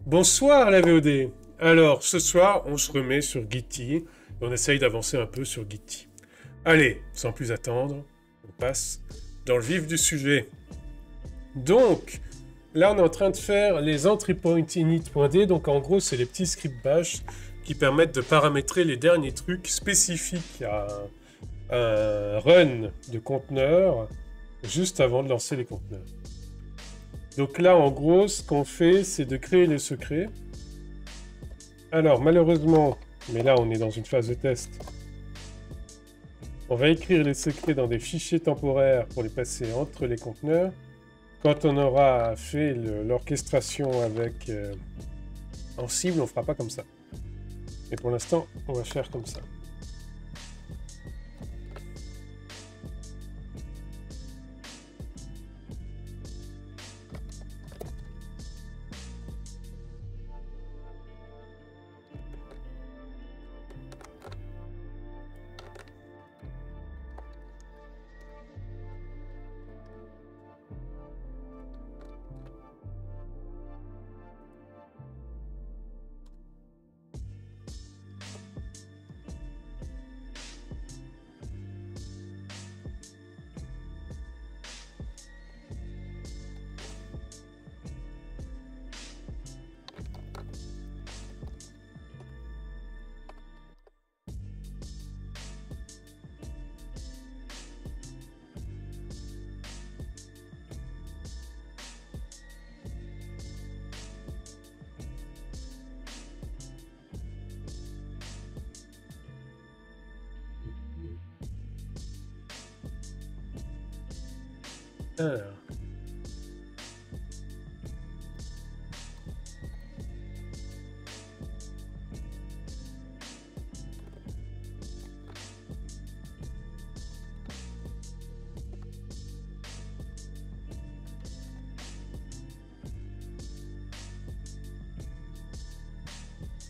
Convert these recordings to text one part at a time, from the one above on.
Bonsoir la VOD. Alors, ce soir, on se remet sur Gitty et on essaye d'avancer un peu sur Gitty. Allez, sans plus attendre, on passe dans le vif du sujet. Donc, là, on est en train de faire les entry point init.d. Donc, en gros, c'est les petits scripts bash qui permettent de paramétrer les derniers trucs spécifiques à un run de conteneur juste avant de lancer les conteneurs. Donc là, en gros, ce qu'on fait, c'est de créer les secrets. Alors, malheureusement, mais là, on est dans une phase de test, on va écrire les secrets dans des fichiers temporaires pour les passer entre les conteneurs. Quand on aura fait l'orchestration avec en cible, on ne fera pas comme ça. Et pour l'instant, on va faire comme ça. Alors.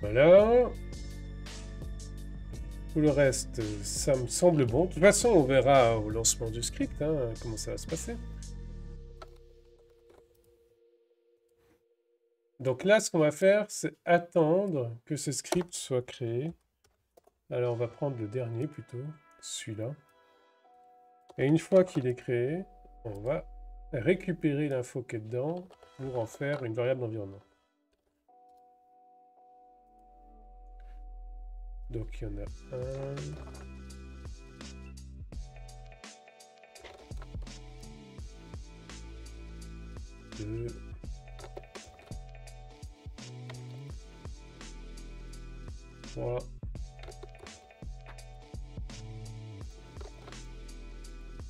Voilà. Tout le reste, ça me semble bon. De toute façon, on verra au lancement du script comment ça va se passer. Donc là, ce qu'on va faire, c'est attendre que ce script soit créé. Alors, on va prendre le dernier plutôt, celui-là. Et une fois qu'il est créé, on va récupérer l'info qui est dedans pour en faire une variable d'environnement. Donc, il y en a un. Deux. Trois.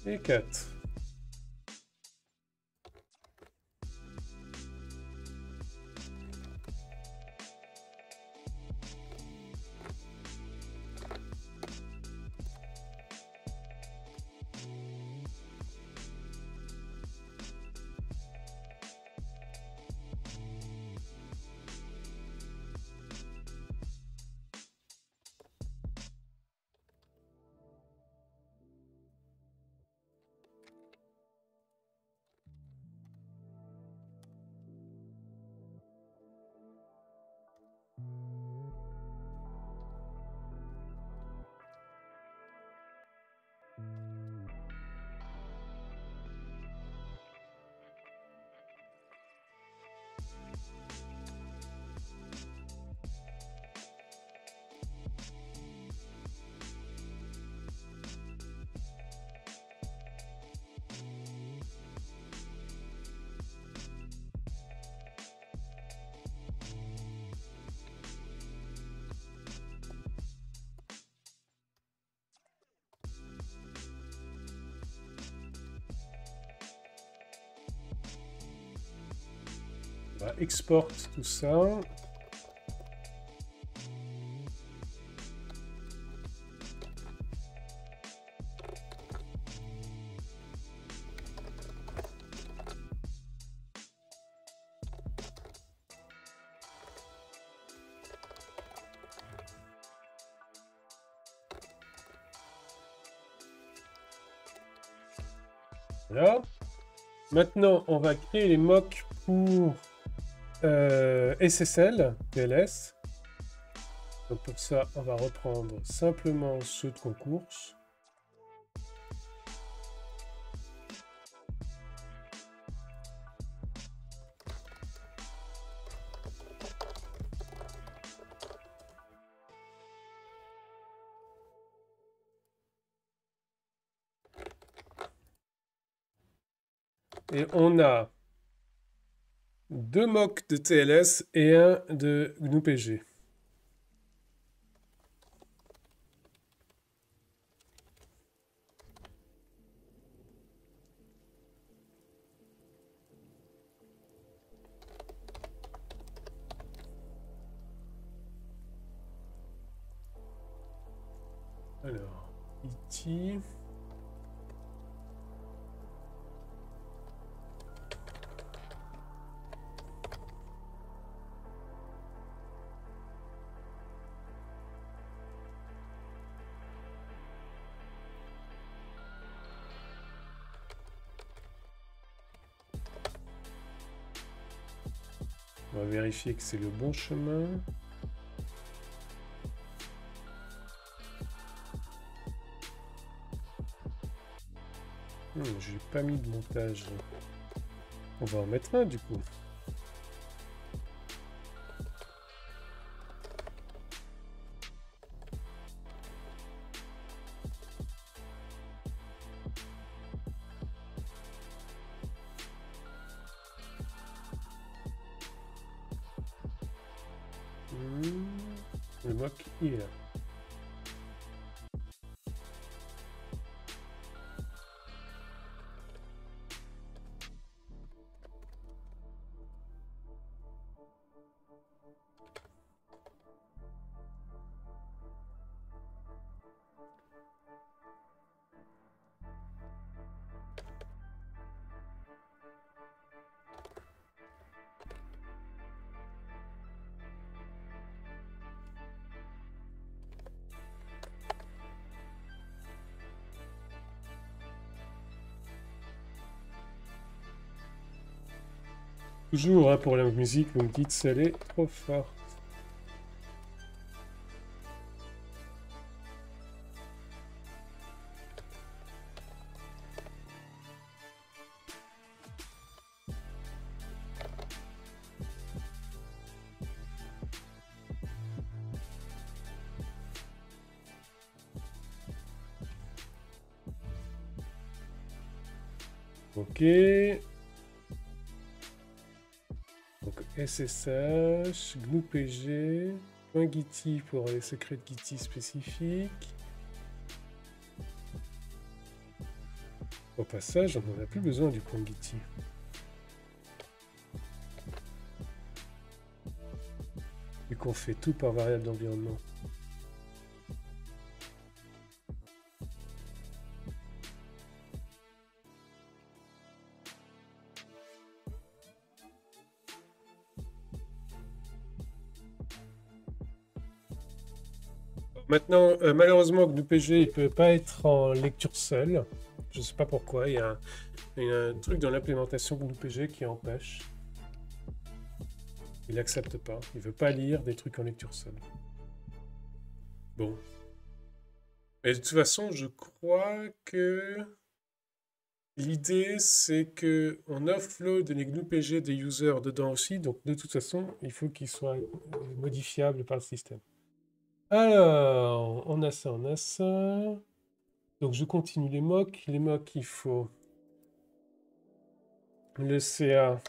Et 4. On va export tout ça. Voilà. Maintenant, on va créer les mocks pour SSL, TLS. Donc pour ça, on va reprendre simplement ceux de concours. Et on a 2 mocks de TLS et un de GNU-PG. Alors, IT. On va vérifier que c'est le bon chemin. Je n'ai pas mis de montage. On va en mettre un du coup. Le mock, il est là. Toujours hein, pour la musique, vous me dites qu'elle est trop forte. Ok. Donc SSH, GNU-PG, .giti pour les secrets de Giti spécifiques. Au passage, on n'en a plus besoin du .giti. Vu qu'on fait tout par variable d'environnement. Maintenant, malheureusement, GNU-PG il peut pas être en lecture seule. Je sais pas pourquoi. Il y a un truc dans l'implémentation GNU-PG qui empêche. Il n'accepte pas. Il veut pas lire des trucs en lecture seule. Bon. Mais de toute façon, je crois que l'idée, c'est que on offload les GNU-PG des users dedans aussi. Donc, de toute façon, il faut qu'ils soient modifiables par le système. Alors, on a ça, on a ça. Donc, je continue les mocks. Les mocks, il faut le ca.cnf.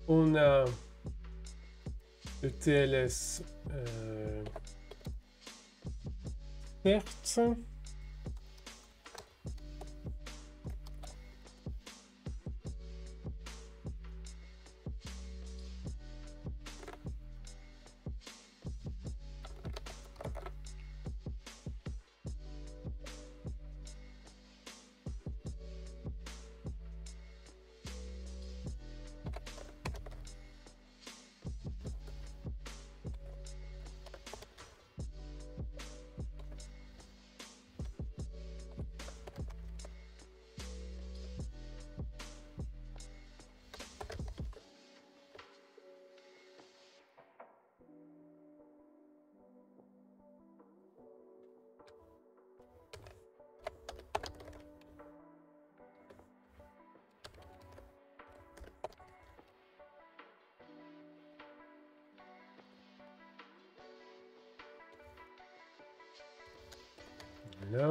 On a le TLS CERT. Là.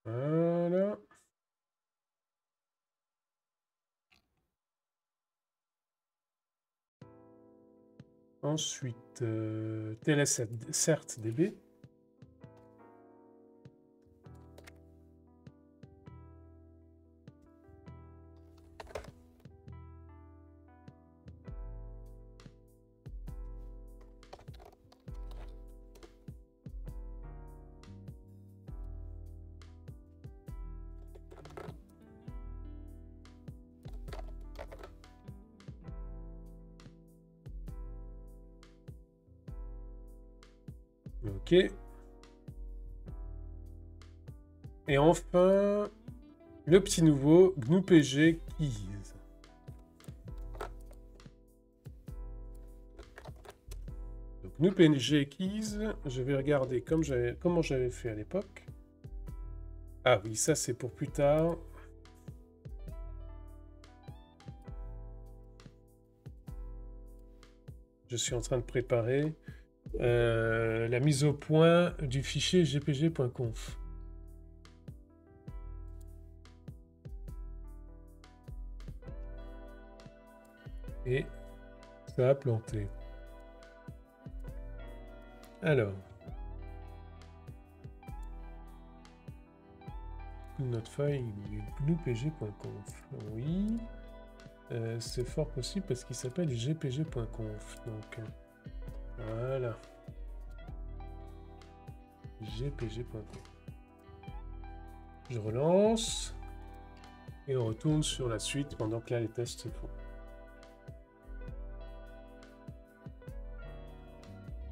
Voilà. Ensuite, TLS-CERT-DB. Ok. Et enfin, le petit nouveau GNU-PG Keys. Donc GNU-PG Keys, je vais regarder comment j'avais fait à l'époque. Ah oui, ça c'est pour plus tard. Je suis en train de préparer la mise au point du fichier gpg.conf. Et ça a planté. Alors. Notre file gnupg.conf. Oui. C'est fort possible parce qu'il s'appelle gpg.conf. Donc, voilà. gpg.conf. Je relance. Et on retourne sur la suite pendant que là les tests se font.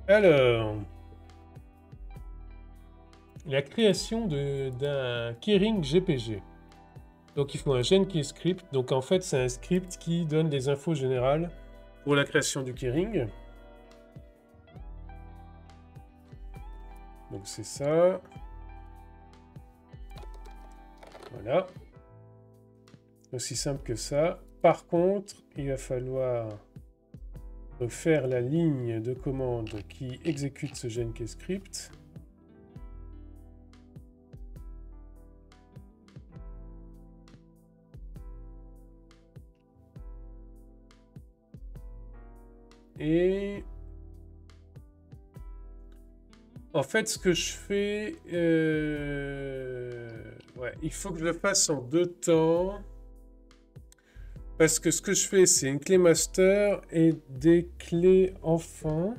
Alors, la création d'un keyring GPG. Donc il faut un GenKeyScript. Donc en fait c'est un script qui donne des infos générales pour la création du keyring. Donc c'est ça. Voilà. Aussi simple que ça. Par contre, il va falloir faire la ligne de commande qui exécute ce GenKeyScript. Et en fait, ce que je fais, ouais, il faut que je le fasse en 2 temps. Parce que ce que je fais, c'est une clé master et des clés enfants.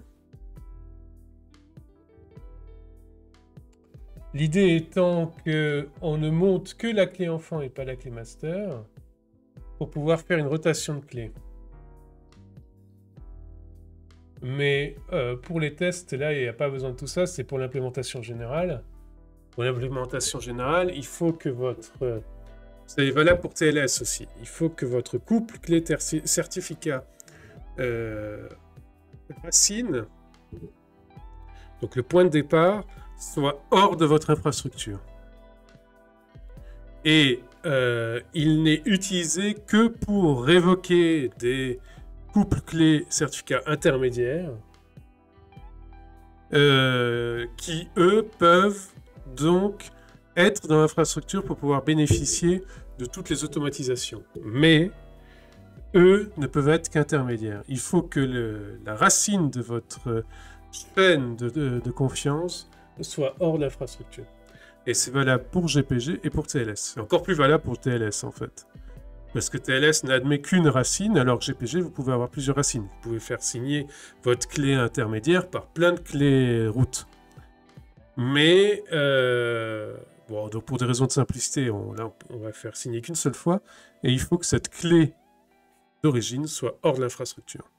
L'idée étant qu'on ne monte que la clé enfant et pas la clé master pour pouvoir faire une rotation de clés. Mais pour les tests, là, il n'y a pas besoin de tout ça. C'est pour l'implémentation générale. Pour l'implémentation générale, il faut que votre... c'est valable pour TLS aussi. Il faut que votre couple clé-certificat racine, donc le point de départ, soit hors de votre infrastructure. Et il n'est utilisé que pour révoquer des couples clé-certificats intermédiaires qui, eux, peuvent donc être dans l'infrastructure pour pouvoir bénéficier de toutes les automatisations. Mais eux ne peuvent être qu'intermédiaires. Il faut que la racine de votre chaîne de confiance soit hors de l'infrastructure. Et c'est valable pour GPG et pour TLS. C'est encore plus valable pour TLS, en fait. Parce que TLS n'admet qu'une racine, alors que GPG, vous pouvez avoir plusieurs racines. Vous pouvez faire signer votre clé intermédiaire par plein de clés routes. Mais, bon, donc pour des raisons de simplicité, là, on va faire signer qu'une seule fois. Et il faut que cette clé d'origine soit hors de l'infrastructure.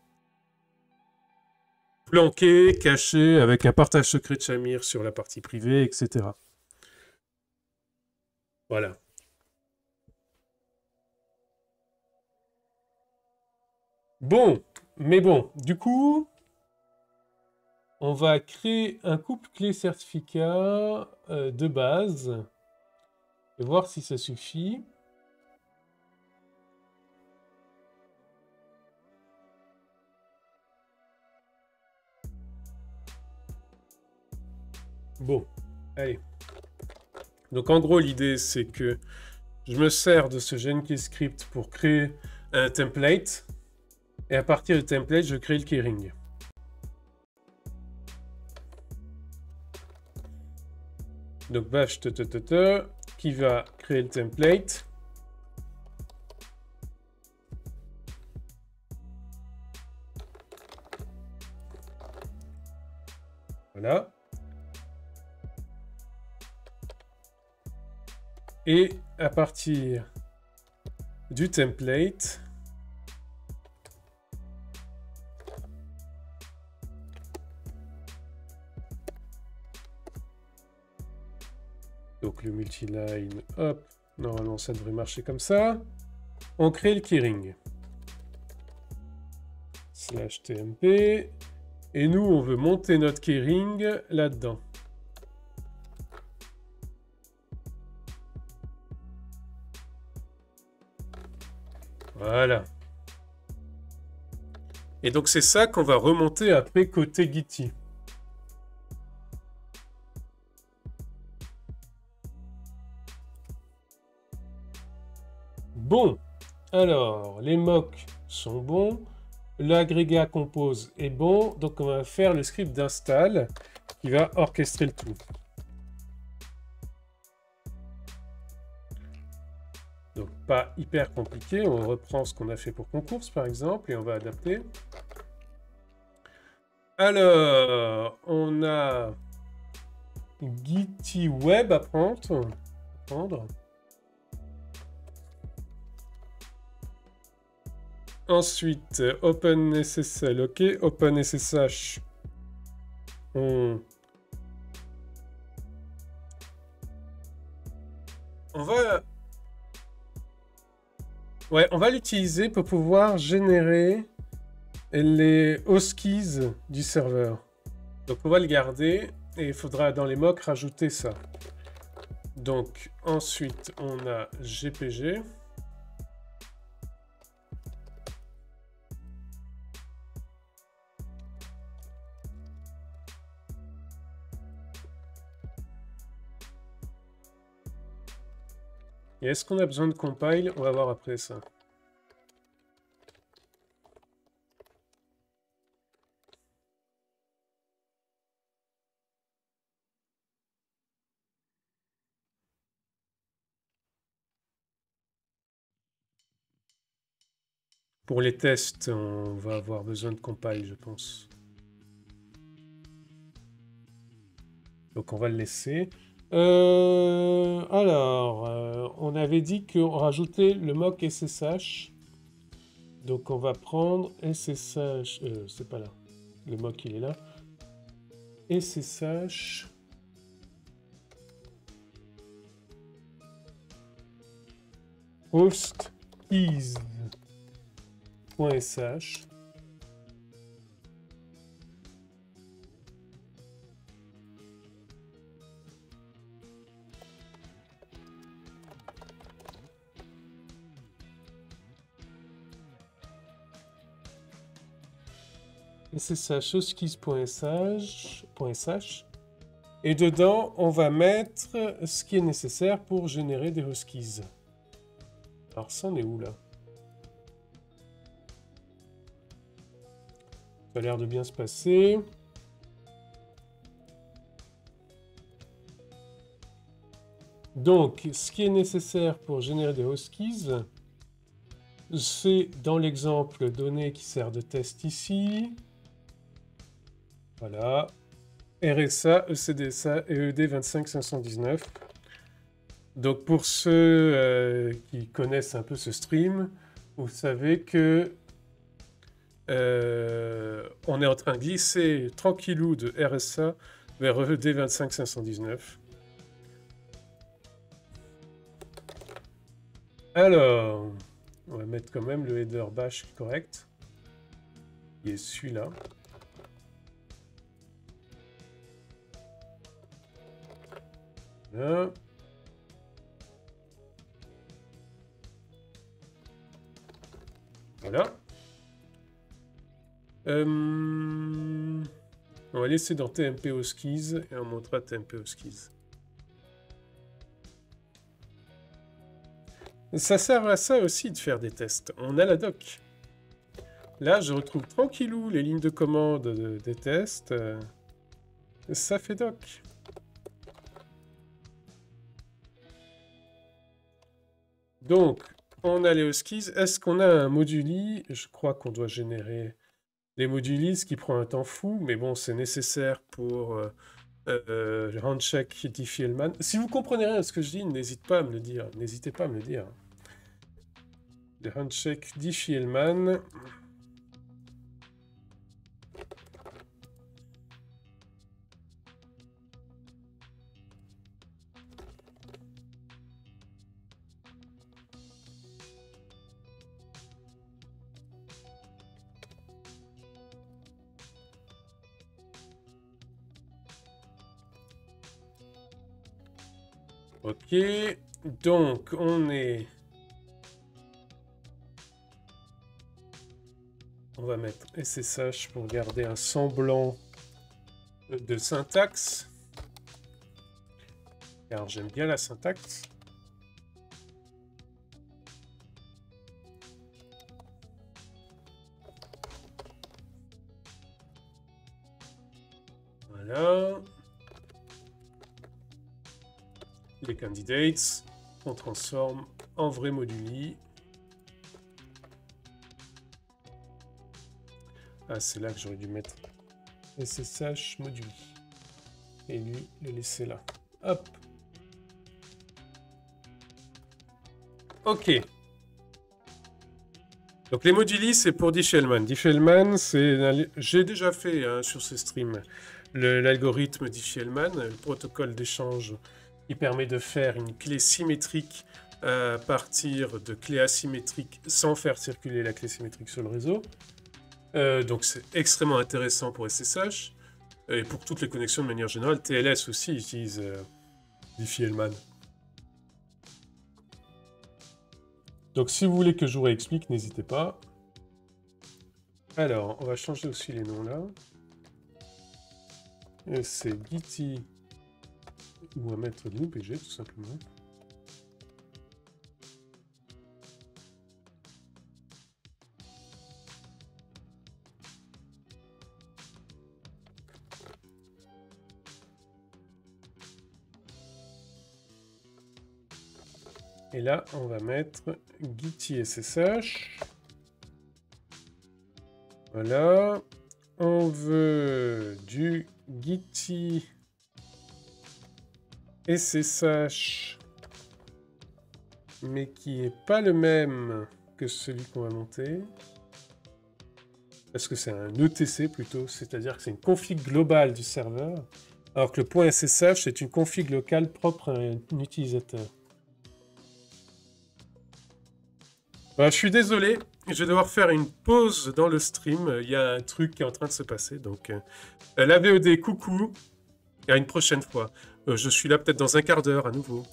Planqué, caché, avec un partage secret de Shamir sur la partie privée, etc. Voilà. Bon, mais bon, du coup, on va créer un couple clé-certificat de base et voir si ça suffit. Bon, allez. Donc en gros, l'idée, c'est que je me sers de ce Jenkins script pour créer un template. Et à partir du template, je crée le keyring. Donc bash qui va créer le template. Voilà. Et à partir du template, donc le multiline, hop, normalement ça devrait marcher comme ça. On crée le keyring. /tmp. Et nous, on veut monter notre keyring là-dedans. Voilà. Et donc c'est ça qu'on va remonter après côté Gitty. Bon, alors, les mocks sont bons. L'agrégat compose est bon. Donc on va faire le script d'install qui va orchestrer le tout. Donc pas hyper compliqué. On reprend ce qu'on a fait pour concours par exemple et on va adapter. Alors, on a Gitty Web à prendre. Ensuite, OpenSSL, ok. OpenSSH, on va... Ouais, on va l'utiliser pour pouvoir générer les hostkeys du serveur. Donc on va le garder et il faudra dans les mocks rajouter ça. Donc ensuite, on a GPG. Et est-ce qu'on a besoin de compile? On va voir après ça. Pour les tests, on va avoir besoin de compile, je pense. Donc on va le laisser. Alors, on avait dit qu'on rajoutait le mock SSH. Donc on va prendre SSH... c'est pas là. Le mock, il est là. SSH... hostkeys.sh. SSH hostkeys.sh. Et dedans, on va mettre ce qui est nécessaire pour générer des hostkeys. Alors, ça, on est où, là? Ça a l'air de bien se passer. Donc, ce qui est nécessaire pour générer des hostkeys, c'est dans l'exemple donné qui sert de test ici. Voilà. RSA, ECDSA et ED25519. Donc pour ceux qui connaissent un peu ce stream, vous savez que on est en train de glisser tranquillou de RSA vers ED25519. Alors, on va mettre quand même le header bash correct, qui est celui-là. Voilà. Voilà. On va laisser dans TMP Hostkeys et on montrera TMP Hostkeys. Ça sert à ça aussi de faire des tests. On a la doc. Là, je retrouve tranquillou les lignes de commande des tests. Ça fait doc. Donc, on a les hostkeys. Est-ce qu'on a un moduli? Je crois qu'on doit générer les moduli, ce qui prend un temps fou, mais bon, c'est nécessaire pour le handshake diffie-Hellman. Si vous comprenez rien à ce que je dis, n'hésitez pas à me le dire. N'hésitez pas à me le dire. Le handshake diffie-Hellman. Ok, donc on va mettre SSH pour garder un semblant de syntaxe, car j'aime bien la syntaxe. Voilà. Les candidates, on transforme en vrai moduli. Ah, c'est là que j'aurais dû mettre SSH moduli. Et lui, le laisser là. Hop. Ok. Donc les moduli, c'est pour diffie-Hellman. Diffie-Hellman, c'est... J'ai déjà fait sur ce stream l'algorithme diffie-Hellman, le protocole d'échange qui permet de faire une clé symétrique à partir de clés asymétriques sans faire circuler la clé symétrique sur le réseau. Donc c'est extrêmement intéressant pour SSH et pour toutes les connexions de manière générale. TLS aussi utilise diffie-Hellman. Donc si vous voulez que je vous réexplique, n'hésitez pas. Alors, on va changer aussi les noms là. C'est Gitty. On va mettre l'OPG tout simplement. Et là, on va mettre Gitty SSH. Voilà. On veut du Gitty SSH, mais qui n'est pas le même que celui qu'on va monter. Parce que c'est un ETC plutôt, c'est-à-dire que c'est une config globale du serveur, alors que le point SSH est une config locale propre à un utilisateur. Voilà, je suis désolé, je vais devoir faire une pause dans le stream. Il y a un truc qui est en train de se passer. Donc, la VOD, coucou, et à une prochaine fois. Je suis là peut-être dans un quart d'heure à nouveau.